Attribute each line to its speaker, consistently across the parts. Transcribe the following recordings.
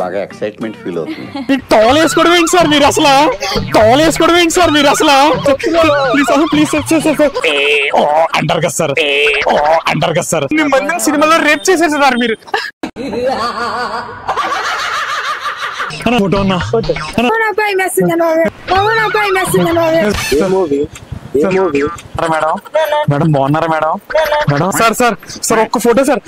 Speaker 1: బాగా excitement feel అవుతుంది.
Speaker 2: Towel వేసుకోవడం ఏంటి సార్ మీరు అసలు? టవల్ వేసుకోవడం ఏంటి సార్ మీరు అసలు? ప్లీజ్ అంటారు కదా సార్, అంటారు కదా సార్. మిమ్మల్ని సినిమాలో రేప్ చేశారు సార్ మీరు. ఫోటో ఉన్నా మేడం, మేడం బాగున్నారా madam? Madam sir sir sir ఒక్క ఫోటో సార్.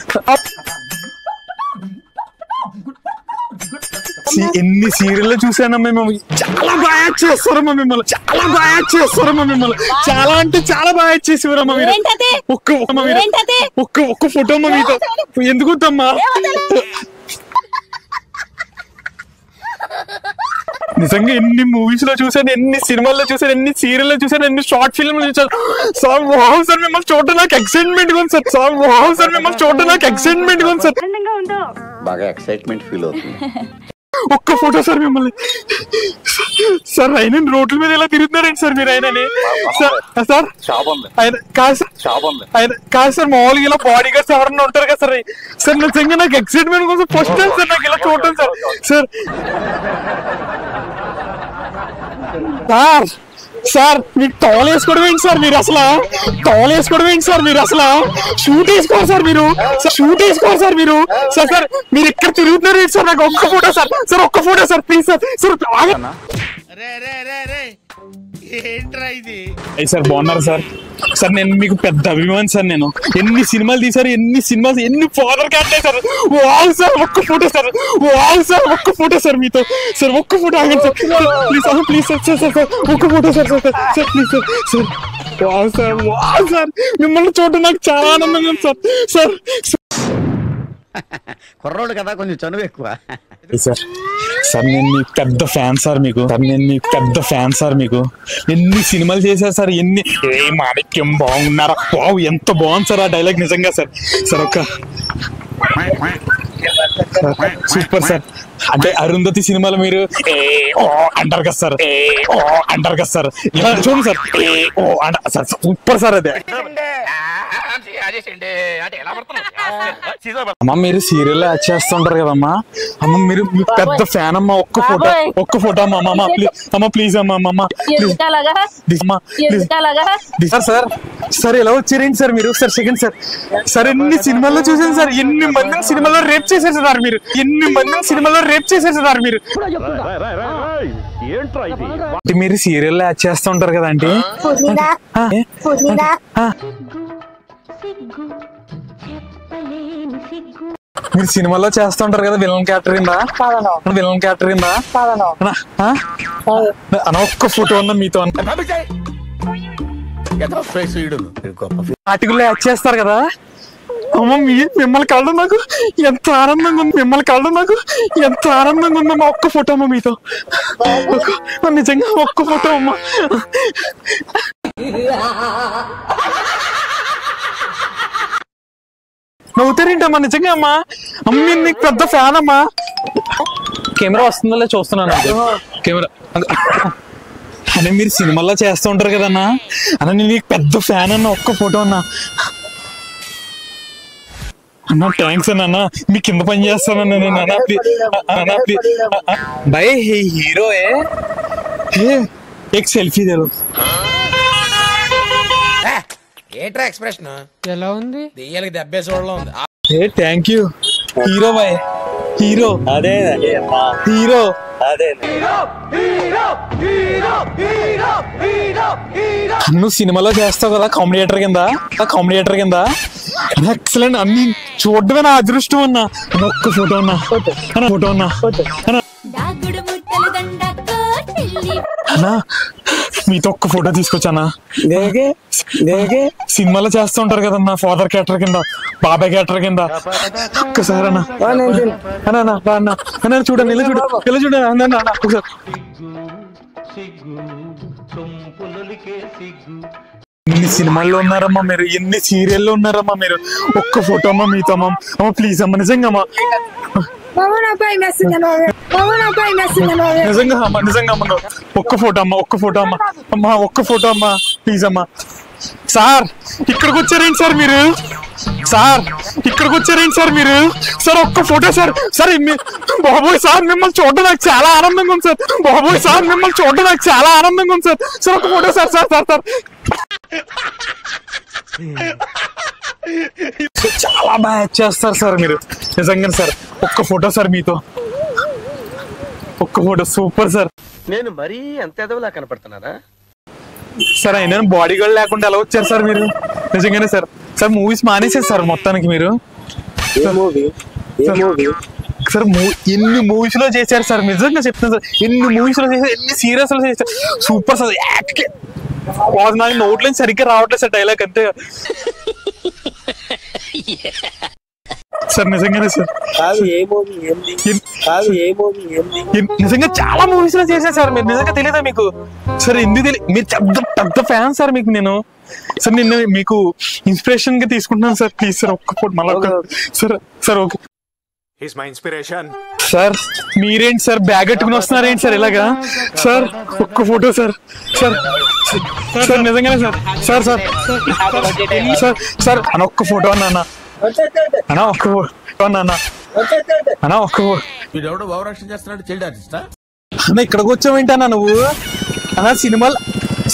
Speaker 2: ఎన్ని సీరియల్ చూసానమ్మా మేము. చాలా బాగా యాక్ట్ చేస్తారమ్మా మిమ్మల్ని, చాలా బాగా యాక్ట్ చేస్తారమ్మా మిమ్మల్ని. చాలా అంటే చాలా బాగా యాక్ట్ చేసేవారమ్మా మీరు. ఒక్క ఫోటో అమ్మా మీతో. ఎందుకు వద్దమ్మా? నిజంగా ఎన్ని మూవీస్ లో చూసాను, ఎన్ని సినిమాల్లో చూసాను, ఎన్ని సీరియల్ లో చూసాను, ఎన్ని షార్ట్ ఫిల్మ్ చూసాను సార్. వావ్ సార్ మిమ్మల్ని చూడటం నాకు ఎక్సైట్మెంట్ గా ఉంది సార్. సార్ వావ్ సార్ మిమ్మల్ని చూడటం నాకు ఎక్సైట్మెంట్ గా ఉంది సార్.
Speaker 1: బాగా ఎక్సైట్మెంట్ ఫీల్ అవుతుంది.
Speaker 2: ఒక్క ఫోటో సార్ మిమ్మల్ని. సార్ ఆయన రోడ్ల మీద ఎలా తిరుగుతున్నారండి సార్ మీరు? ఆయనని సార్ ఆయన కాదు సార్ మామూలుగా ఇలా బాడీ గార్డ్స్ ఎవరన్నా ఉంటారు కదా సార్. సార్ నిజంగా నాకు ఎక్సైట్మెంట్ కోసం ఫస్ట్ టైం సార్ నాకు ఇలా చూడటం సార్. సార్ సార్ మీకు టవల్ వేసుకోవడం ఏంటి సార్ మీరు అసలు? టవల్ వేసుకోవడం ఏంటి సార్ మీరు అసలు? షూట్ వేసుకోవాలి సార్ మీరు. షూట్ వేసుకోవాలి సార్ మీరు. సార్ సార్ మీరు ఇక్కడ తిరుగుతున్నారు ఏంటి సార్? నాకు ఒక్క ఫోటో సార్. సార్ ఒక్క photo sir please sir. Sir బాగున్నారు సార్. సార్ నేను మీకు పెద్ద అభిమాని సార్. నేను ఎన్ని సినిమాలు తీసారు, ఎన్ని father cat sir. Wow sir ఒక్క ఫోటో సార్. వావ్ సార్ ఒక్క ఫోటో సార్ మీతో. సార్ ఒక్క ఫోటో ఆగండి సార్ ప్లీజ్ సార్ సార్ ఒక్క photo sir sir please sir. Wow sir మిమ్మల్ని చూడటం నాకు చాలా ఆనందంగా ఉంది సార్. సార్
Speaker 1: కుర్రోడు కదా కొంచెం చనువు ఎక్కువ
Speaker 2: సార్. సార్ నేను మీకు పెద్ద ఫ్యాన్ సార్ మీకు. సార్ నేను మీకు పెద్ద ఫ్యాన్ సార్ మీకు. ఎన్ని సినిమాలు చేశారు సార్, ఎన్ని. ఏ మాణిక్యం బాగున్నారా? వావ్ ఎంత బాగుంది సార్ ఆ డైలాగ్ నిజంగా సార్. సార్ ఒక్క సూపర్ సార్. అంటే అరుంధతి సినిమాలో మీరు అంటారు కదా సార్, అంటారు కదా సార్. ఇలా చూడండి సార్, సార్ సూపర్ సార్. అదే అమ్మ మీరు సీరియల్ యాక్ట్ చేస్తుంటారు కదమ్మా. అమ్మ మీరు పెద్ద ఫ్యాన్ అమ్మా. ఒక్క ఫోటో అమ్మ ప్లీజ్ అమ్మ సార్. సార్ ఎలా వచ్చారేంటి సార్ మీరు? Sir second sir. సార్ ఎన్ని సినిమాల్లో చూసాను సార్, ఎన్ని మందిని సినిమాలో రేప్ చేశారు సార్ మీరు. ఎన్ని మందిని సినిమాలో రేప్ చేశారు సార్ మీరు. మీరు సీరియల్ యాక్ట్ చేస్తుంటారు కదండి. మీరు సినిమాలో చేస్తుంటారు కదా విలన్ క్యారెక్టర్ కింద. ఒక్క ఫోటో ఉన్నా మీతో. ఆర్టికల్లో యాక్ట్ చేస్తారు కదా అమ్మ. మిమ్మల్ని కలడం నాకు ఎంత ఆనందంగా ఉంది. ఉందమ్మా. ఒక్క ఫోటో అమ్మ మీతో. నిజంగా ఒక్క ఫోటో అమ్మ. నవ్వుతారేంటమ్మా నిజంగా అమ్మా. అమ్మ నీకు పెద్ద ఫ్యాన్ అమ్మా. కెమెరా వస్తుందో చూస్తున్నాను. కెమెరా అనే మీరు సినిమాల్లో చేస్తూ ఉంటారు కదన్నా. అన్న నేను నీకు పెద్ద ఫ్యాన్ అన్న. ఒక్క ఫోటో అన్నా. అన్న థ్యాంక్స్ అన్న. మీ కింద పని చేస్తానన్నా నేను. అన్న भाई हीरो है एक सेल्फी दे लो.
Speaker 3: ఏట్రా ఎక్స్ప్రెషన్ ఎలా ఉంది? దెయ్యాలకి దెబ్బే చూడలో ఉంది.
Speaker 2: ఏ thank you hero boy. Hero అదే హీరో అదే. నువ్వు సినిమాలో చేస్తావు కదా కామెడియేటర్ కింద. ఎక్సలెంట్. అన్ని చూడడమే నా అదృష్టం అన్నా. ఒక్క ఫోటో అన్నా. అన్నా మీతో ఒక్క ఫోటో తీసుకొచ్చానా. సినిమాలో చేస్తూ ఉంటారు కదన్నా ఫాదర్ క్యారెక్టర్ కింద, బాబాయ్ క్యారెక్టర్ కింద. ఒక్కసారి అన్న చూడండి. ఇలా చూడండి అన్న ఒకసారి. ఎన్ని సినిమాల్లో ఉన్నారమ్మా మీరు, ఎన్ని సీరియల్లో ఉన్నారమ్మా మీరు. ఒక్క ఫోటో అమ్మా మీతో అమ్మ ప్లీజ్ అమ్మ. నిజంగా అమ్మా నిజంగా అమ్మ. ఒక్క ఫోటో అమ్మా ప్లీజ్ అమ్మా. సార్ ఇక్కడికి వచ్చారేంటి సార్ మీరు? సార్ ఇక్కడికి వచ్చారేంటి సార్ మీరు? సార్ ఒక్క ఫోటో సార్. సార్ బాబోయ్ సార్ మిమ్మల్ని చూడడం నాకు చాలా ఆనందంగా ఉంది సార్. బాబోయ్ సార్ మిమ్మల్ని చూడడం నాకు చాలా ఆనందంగా ఉంది సార్. సార్ ఒక్క photo sir. Sir sir sir చాలా బాగా చేస్తారు సార్ మీరు నిజంగా సార్. ఒక్క ఫోటో సార్ మీతో, ఒక్క ఫోటో. Super sir.
Speaker 4: నేను మరీ అంత ఎదవలా కనపడుతున్నారా
Speaker 2: సార్? అయినా బాడీ గార్డ్ లేకుండా ఎలా వచ్చారు సార్ మీరు? నిజంగానే సార్. సార్ మూవీస్ మానేసారు సార్ మొత్తానికి మీరు. సార్ ఎన్ని మూవీస్ లో చేశారు సార్? నిజంగా చెప్తాను సార్, ఎన్ని మూవీస్ లో చేశారు, ఎన్ని సీరియల్స్ లో చేశారు. Super sir. నాకు నోట్లో సరిగ్గా రావట్లేదు సార్ డైలాగ్ అంతే సార్. నిజంగానే సార్. నిజంగా చాలా మూవీస్ లో చేశారు సార్ మీరు. నిజంగా తెలియదా మీకు సార్? ఎందుకు తెలియదు? మీరు పెద్ద ఫ్యాన్ సార్ మీకు నేను. సార్ నిన్న మీకు ఇన్స్పిరేషన్ గా తీసుకుంటున్నాను సార్. ప్లీజ్ సార్ ఒక్క ఫోటో మళ్ళీ సార్. Sir okay sir. మీరేంటి సార్ బ్యాగ్ కట్టుకుని వస్తున్నారేంటి సార్ ఇలాగా? సార్ ఒక్క ఫోటో సార్. సార్ సార్ నిజంగానే sir. Sir sir sir sir అన్న ఒక్క ఫోటో అన్న. అన్న ఒక్క ఫోటో అన్న. అన్న ఒక్క
Speaker 3: వీడెవడో భావరక్షణ చేస్తున్నాడు, చైల్డ్ ఆర్టిస్టా?
Speaker 2: అన్న ఇక్కడికి వచ్చావేంటి అన్న నువ్వు? అన్న సినిమాలు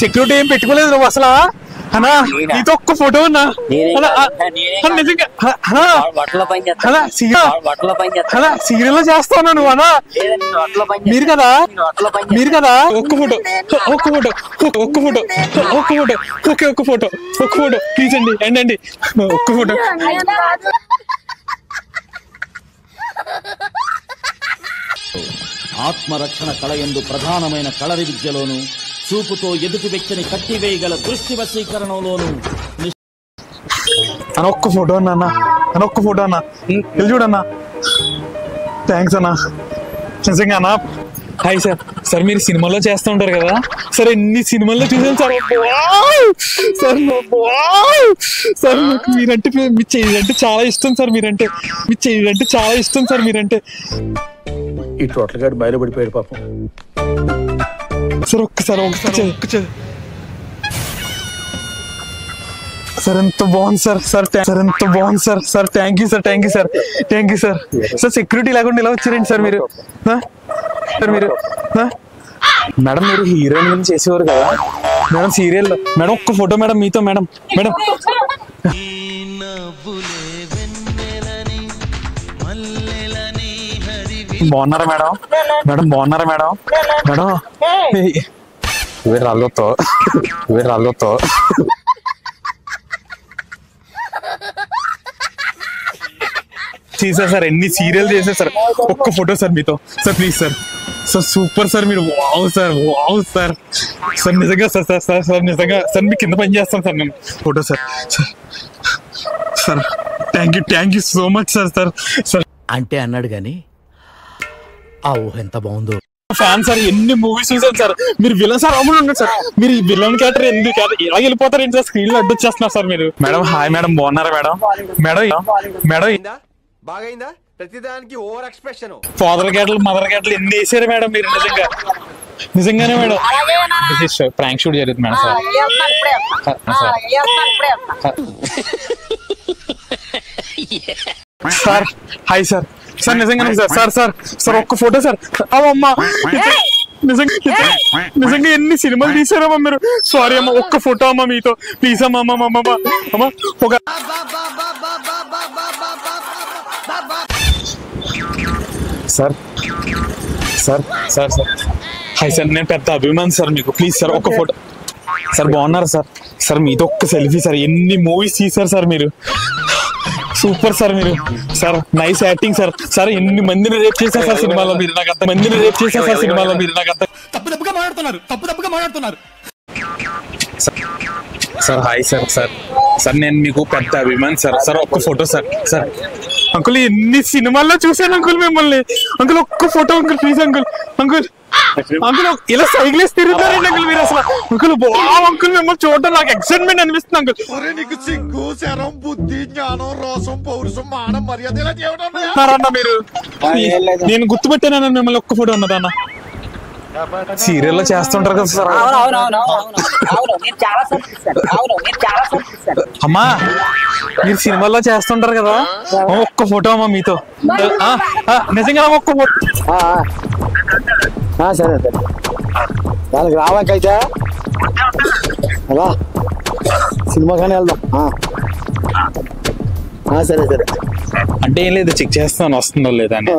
Speaker 2: సెక్యూరిటీ ఏం పెట్టుకోలేదు నువ్వు అసలు? అన్నా నీతో ఒక్క ఫోటో అన్నా. నిజంగా సీరియల్ లో చేస్తావు నువ్వు అన్నా? మీరు కదా మీరు కదా? ఒక్క ఫోటో ఒక్క ఫోటో ఒక్క ఫోటో ఒక్క ఫోటో ఓకే ఒక్క ఫోటో ఒక్క ఫోటో ప్లీజ్ అండి. అండి ఒక్క ఫోటో.
Speaker 5: ఆత్మరక్షణ కళ యందు ప్రధానమైన కళరి విద్యలోను, చూపుతో ఎదుటి వ్యక్తిని కట్టివేయగల దృష్టి వశీకరణలోను.
Speaker 2: అన్న ఒక్క ఫోటో అన్న. అన్న ఒక్క ఫోటో అన్న. వెళ్ళి చూడన్నా. థ్యాంక్స్ అన్న. నిజంగా అన్న. Hi sir. సార్ మీరు సినిమాల్లో చేస్తూ ఉంటారు కదా సార్? ఎన్ని సినిమాల్లో చూసాను సార్. సార్ సార్ నాకు మీరంటే మీ చేయాలంటే చాలా ఇష్టం సార్. మీరంటే మీ చేయాలంటే చాలా ఇష్టం సార్. మీరంటే
Speaker 4: ఈ టోటల్ గా బయలుపడిపోయాడు పాపం.
Speaker 2: సార్ ఒక్కసారి సార్ ఎంత బాగుంది సార్. సార్ సార్ ఎంత బాగుంది sir. Sir thank you sir. Thank you sir. Thank you sir. Sir security లేకుండా ఎలా వచ్చారండి సార్ మీరు? సార్ మీరు మేడం మీరు హీరోయిన్ గురించి చేసేవారు కదా మేడం సీరియల్లో? మేడం ఒక్క ఫోటో మేడం మీతో. మేడం మేడం బాగున్నారా మేడం? మేడం బాగున్నారా మేడం? మేడం రాళ్ళతో చేశారు సార్. ఎన్ని సీరియల్ చేశారు సార్. ఒక్క ఫోటో సార్ మీతో sir please sir. Sir super sir మీరు. Wow sir wow sir. Sir నిజంగా సార్ సార్ సార్ సార్ నిజంగా సార్ మీ కింద పని చేస్తాను సార్ నేను. Photo sir. Sir thank you so much sir. Sir sir
Speaker 5: అంటే అన్నాడు గాని ఆ ఊహ ఎంత బాగుందో.
Speaker 2: Fan sir. ఎన్ని మూవీస్ చూసాను సార్. మీరు విలన్ సార్ అమ్ముడు ఉన్నారు సార్. మీరు ఈ విలన్ క్యారెక్టర్ ఎందుకు ఇలా వెళ్ళిపోతారు ఏంటి సార్? స్క్రీన్ లో అడ్డొచ్చేస్తున్నారు సార్ మీరు. మేడం హాయ్ మేడం బాగున్నారా మేడం? మేడం
Speaker 4: బాగైందా? ప్రతిదానికి over expression.
Speaker 2: Father character mother character ఎన్ని వేసారు మేడం మీరు? నిజంగానే మేడం. ప్రాంక్ షూట్ జరుగుతుంది madam sir. Hi sir. Sir నిజంగానే సార్. సార్ సార్ సార్ ఒక్క ఫోటో సార్. అమ్మా నిజంగా ఎన్ని సినిమాలు తీసారమ్మా మీరు? సారీ అమ్మా ఒక్క ఫోటో అమ్మా మీతో ప్లీజ్ అమ్మా. అమ్మా ఒక sir sir sir sir hi sir. నేను పెద్ద అభిమాని సార్ మీకు. ప్లీజ్ సార్ ఒక్క ఫోటో. సార్ బాగున్నారు సార్. సార్ మీతో ఒక్క సెల్ఫీ సార్. ఎన్ని మూవీస్ తీసారు సార్ మీరు? సూపర్ సార్ మీరు. Sir nice acting sir. Sir ఎన్ని మందిని రేప్ చేశారు సార్ సినిమాలో మీరు? నాకు అంత మందిని రేప్ చేశారు సార్ సినిమాలో మీరు. నాకు అంత తప్పుగా మాట్లాడుతున్నారు. Sir hi sir. Sir sir నేను మీకు పెద్ద అభిమాని సార్. సార్ ఒక్క ఫోటో సార్. సార్ అంకుల్ ఎన్ని సినిమాల్లో చూసాను అంకుల్ మిమ్మల్ని. అంకుల్ ఒక్క photo uncle please uncle. Uncle ఇలా సైకిల్ వేసి తిరుగుతారండి అంకుల్ మీరు అసలు. అంకుల్ బావ్ అంకుల్ మిమ్మల్ని చూడడం నాకు ఎక్సైట్మెంట్ అనిపిస్తుంది అంకుల్.
Speaker 6: నీకు సిగ్గు శరం బుద్ధి జ్ఞానం రోసం పౌరుషం మానం మర్యాద
Speaker 2: మీరు నేను గుర్తుపెట్టాను మిమ్మల్ని. ఒక్క ఫోటో ఉన్నదన్న. సీరియల్లో చేస్తుంటారు కదా సార్. అమ్మా మీరు సినిమాల్లో చేస్తుంటారు కదా, ఒక్క ఫోటో అమ్మా మీతో. నిజంగా ఒక్క ఫోటో.
Speaker 7: సరే సరే దానికి రావాకైతే అలా సినిమా కానీ వెళ్దాం. సరే సరే
Speaker 2: అంటే ఏం లేదు, చెక్ చేస్తాను వస్తుందో లేదా అని.